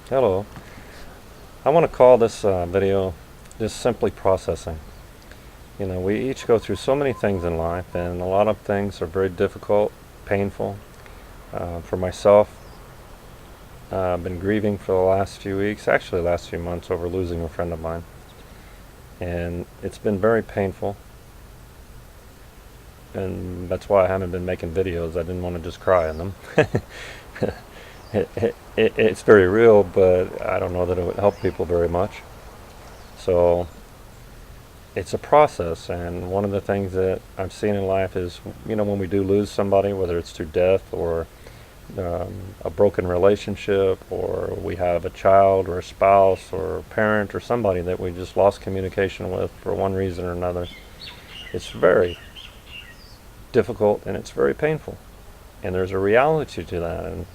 Hello. I want to call this video just simply processing. We each go through so many things in life, and a lot of things are very difficult, painful. For myself, I've been grieving for the last few weeks, actually last few months, over losing a friend of mine. And it's been very painful, and that's why I haven't been making videos. I didn't want to just cry in them. It's very real, but I don't know that it would help people very much. So it's a process, and one of the things that I've seen in life is, when we do lose somebody, whether it's through death or a broken relationship, or we have a child or a spouse or a parent or somebody that we just lost communication with for one reason or another, it's very difficult and it's very painful. And there's a reality to that. And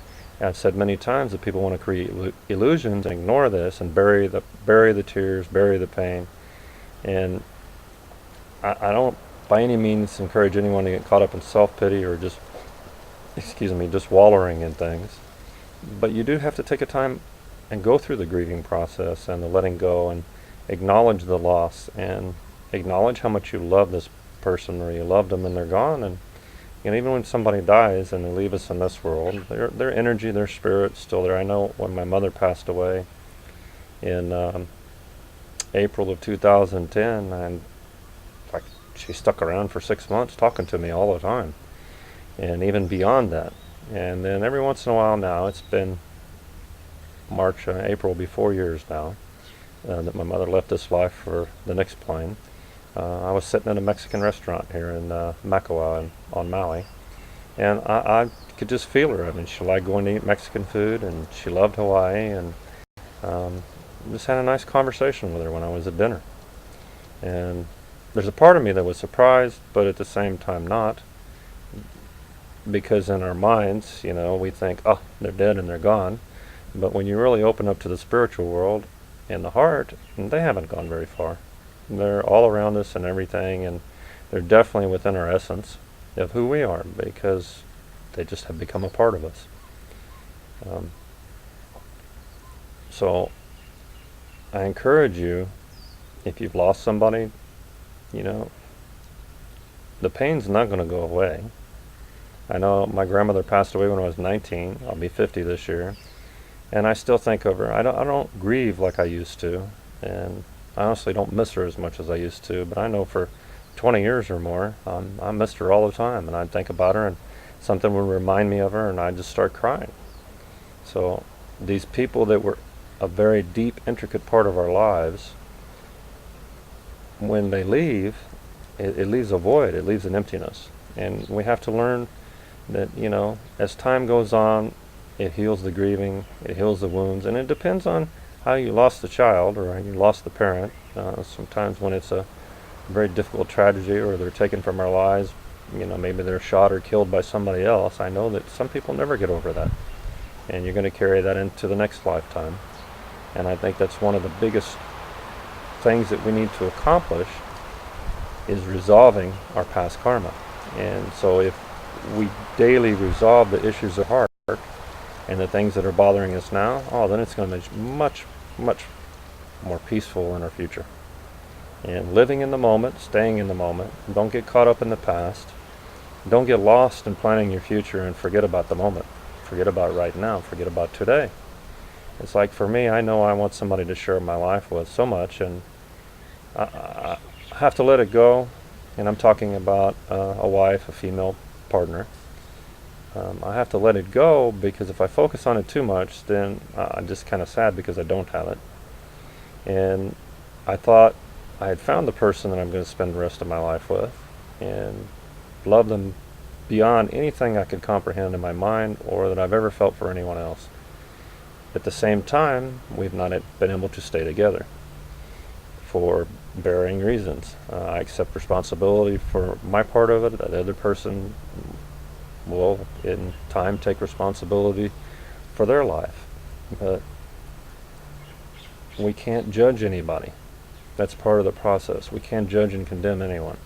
I've said many times that people want to create illusions and ignore this and bury the tears, bury the pain. And I don't by any means encourage anyone to get caught up in self-pity or just wallowing in things. But you do have to take a time and go through the grieving process and the letting go and acknowledge the loss and acknowledge how much you love this person or you loved them and they're gone. And even when somebody dies and they leave us in this world, their energy, their spirit's still there. I know when my mother passed away in April of 2010, and like she stuck around for 6 months talking to me all the time, and even beyond that. And then every once in a while now, it's been April will be 4 years now that my mother left this life for the next plane. I was sitting in a Mexican restaurant here in Makawao on Maui, and I could just feel her. I mean, she liked going to eat Mexican food, and she loved Hawaii, and just had a nice conversation with her when I was at dinner. And there's a part of me that was surprised, but at the same time not, because in our minds, we think, oh, they're dead and they're gone. But when you really open up to the spiritual world and the heart, they haven't gone very far. They're all around us and everything, and they're definitely within our essence of who we are, because they just have become a part of us. Um, so I encourage you, if you've lost somebody, the pain's not going to go away. I know my grandmother passed away when I was 19. I'll be 50 this year, and I still think of her. I don't grieve like I used to, and I honestly don't miss her as much as I used to. But I know for 20 years or more, I missed her all the time, and I'd think about her, and something would remind me of her, and I'd just start crying. So these people that were a very deep, intricate part of our lives, when they leave, it leaves a void. It leaves an emptiness, and we have to learn that, as time goes on, it heals the grieving, it heals the wounds, and it depends on how you lost the child or how you lost the parent. Sometimes when it's a very difficult tragedy or they're taken from our lives, maybe they're shot or killed by somebody else. I know that some people never get over that, and you're going to carry that into the next lifetime. And I think that's one of the biggest things that we need to accomplish, is resolving our past karma. And so if we daily resolve the issues of heart and the things that are bothering us now, then it's going to be much, much more peaceful in our future. And living in the moment, staying in the moment. Don't get caught up in the past. Don't get lost in planning your future and forget about the moment. Forget about right now. Forget about today. It's like, for me, I know I want somebody to share my life with so much, and I have to let it go. And I'm talking about a wife, a female partner. I have to let it go, because if I focus on it too much, then I'm just kind of sad because I don't have it. And I thought I had found the person that I'm going to spend the rest of my life with and love them beyond anything I could comprehend in my mind or that I've ever felt for anyone else. At the same time, we've not been able to stay together for varying reasons. I accept responsibility for my part of it. The other person will, in time, take responsibility for their life. But we can't judge anybody. That's part of the process. We can't judge and condemn anyone.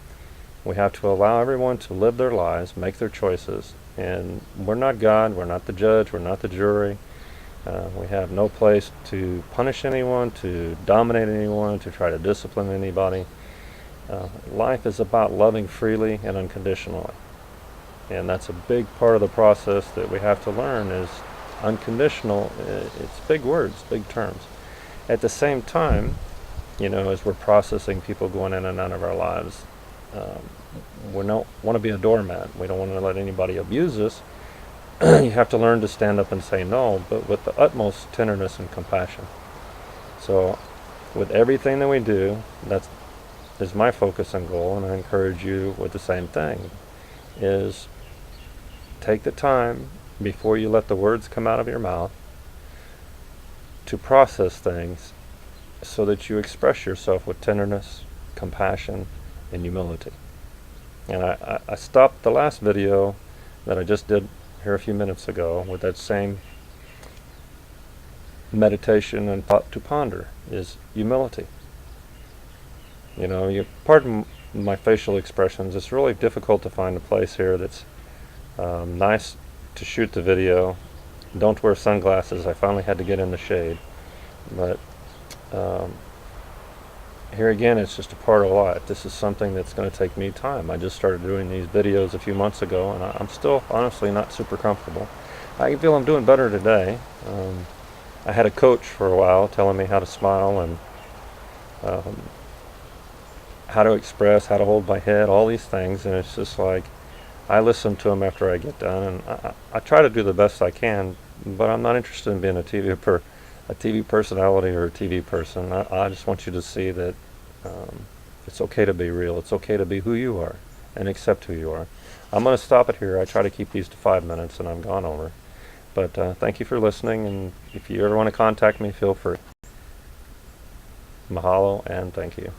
We have to allow everyone to live their lives, make their choices. And we're not God, we're not the judge, we're not the jury. We have no place to punish anyone, to dominate anyone, to try to discipline anybody. Life is about loving freely and unconditionally. And that's a big part of the process that we have to learn is unconditional. It's big words, big terms. At the same time, as we're processing people going in and out of our lives, we don't want to be a doormat. We don't want to let anybody abuse us. You have to learn to stand up and say no, but with the utmost tenderness and compassion. So with everything that we do, that is my focus and goal, and I encourage you with the same thing, is take the time before you let the words come out of your mouth to process things so that you express yourself with tenderness, compassion, and humility. And I stopped the last video that I just did here a few minutes ago with that same meditation and thought to ponder is humility. You pardon my facial expressions. It's really difficult to find a place here that's nice to shoot the video. Don't wear sunglasses. I finally had to get in the shade. But here again, it's just a part of life. This is something that's going to take me time. I just started doing these videos a few months ago, and I'm still honestly not super comfortable. I feel I'm doing better today. I had a coach for a while telling me how to smile and how to express, how to hold my head, all these things, and it's just like I listen to him after I get done, and I try to do the best I can, but I'm not interested in being a TV personality or a TV person. I just want you to see that it's okay to be real. It's okay to be who you are and accept who you are. I'm going to stop it here. I try to keep these to 5 minutes, and I'm gone over. But thank you for listening, and if you ever want to contact me, feel free. Mahalo, and thank you.